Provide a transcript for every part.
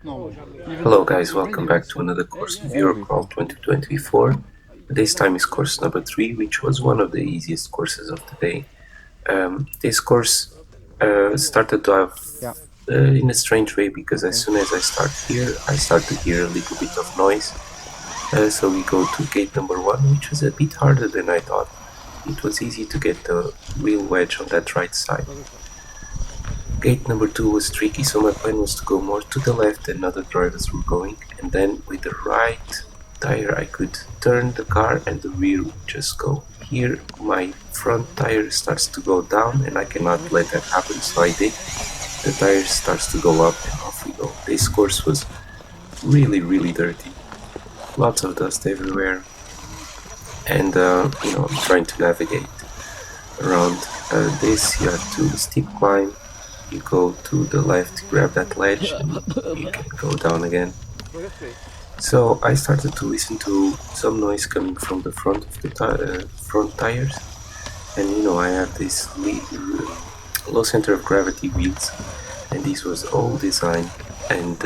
Hello guys, welcome back to another course of Eurocrawl 2024. This time is course number 3, which was one of the easiest courses of the day. This course started to have in a strange way, because as soon as I start to hear a little bit of noise. So we go to gate number 1, which was a bit harder than I thought. It was easy to get the wheel wedge on that right side. Gate number 2 was tricky, so my plan was to go more to the left than other drivers were going, and then with the right tire I could turn the car and the rear would just go. Here my front tire starts to go down and I cannot let that happen, so I did. The tire starts to go up and off we go. This course was really dirty, lots of dust everywhere, and I'm trying to navigate around this. You have to steep climb. You go to the left, grab that ledge, and you can go down again. So I started to listen to some noise coming from the front of the front tires, and I have this low center of gravity wheels, and this was all designed, and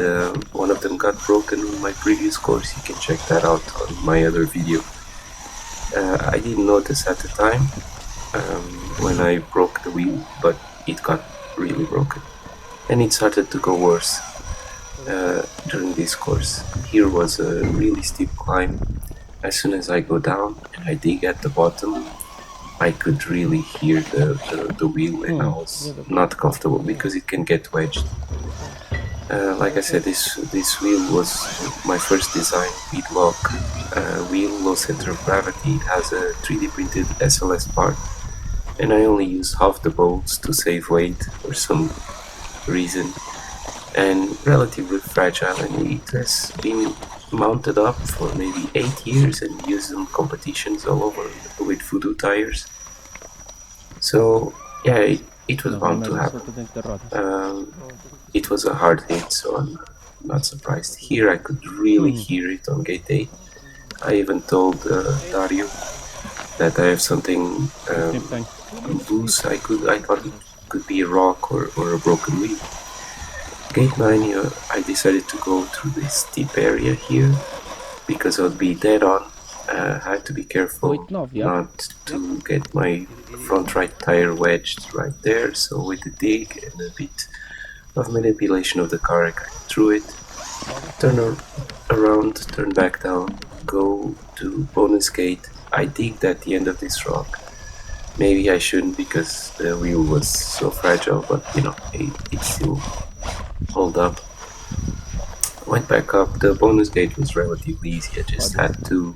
one of them got broken on my previous course. You can check that out on my other video. I didn't notice at the time when I broke the wheel, but it got really broken, and it started to go worse during this course. Here was a really steep climb. As soon as I go down and I dig at the bottom, I could really hear the wheel, and I was not comfortable because it can get wedged. Like I said, this wheel was my first design, beadlock wheel, low center of gravity. It has a 3D printed SLS part, and I only use half the bolts to save weight for some reason, and relatively fragile, and it has been mounted up for maybe 8 years and used in competitions all over with Voodoo tires. So yeah, it was bound to happen. It was a hard hit, so I'm not surprised. Here I could really hear it on gate 8. I even told Dario that I have something loose. I thought it could be a rock or a broken wheel. Gate 9, I decided to go through this steep area here because I would be dead on. I had to be careful not to get my front right tire wedged right there, so with the dig and a bit of manipulation of the car I got through it. Turn around, turn back down, go to bonus gate. I digged at the end of this rock. Maybe I shouldn't because the wheel was so fragile, but it still hold up. Went back up. The bonus gate was relatively easy. I just had to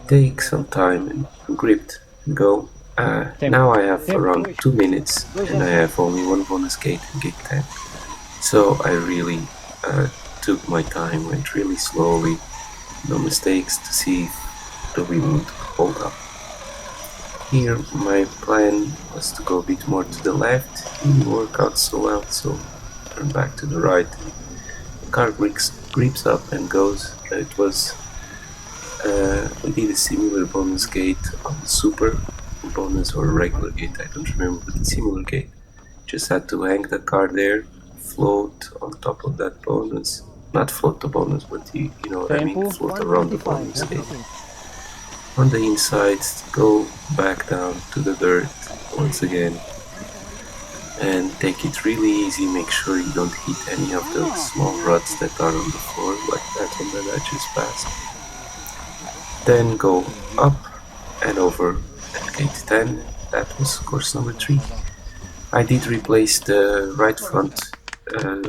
take some time and grip and go. Now I have around 2 minutes and I have only one bonus gate in gate 10. So I really took my time, went really slowly, no mistakes, to see if the wheel would hold up. Here my plan was to go a bit more to the left. It didn't work out so well, so turn back to the right. The car grips up and goes. We did a similar bonus gate on the super bonus or regular gate, I don't remember, but a similar gate. Just had to hang the car there, float on top of that bonus. Not float the bonus, but you know what I mean, float around the bonus gate. On the inside, go back down to the dirt once again and take it really easy. Make sure you don't hit any of the small ruts that are on the floor, like that one that I just passed. Then go up and over at gate 10. That was course number 3. I did replace the right front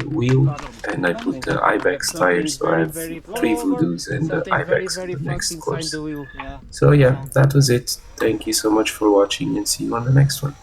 wheel, and I put the Ibex tires, so I have 3 Voodoos and the Ibex for the next course. So yeah, that was it. Thank you so much for watching, and see you on the next one.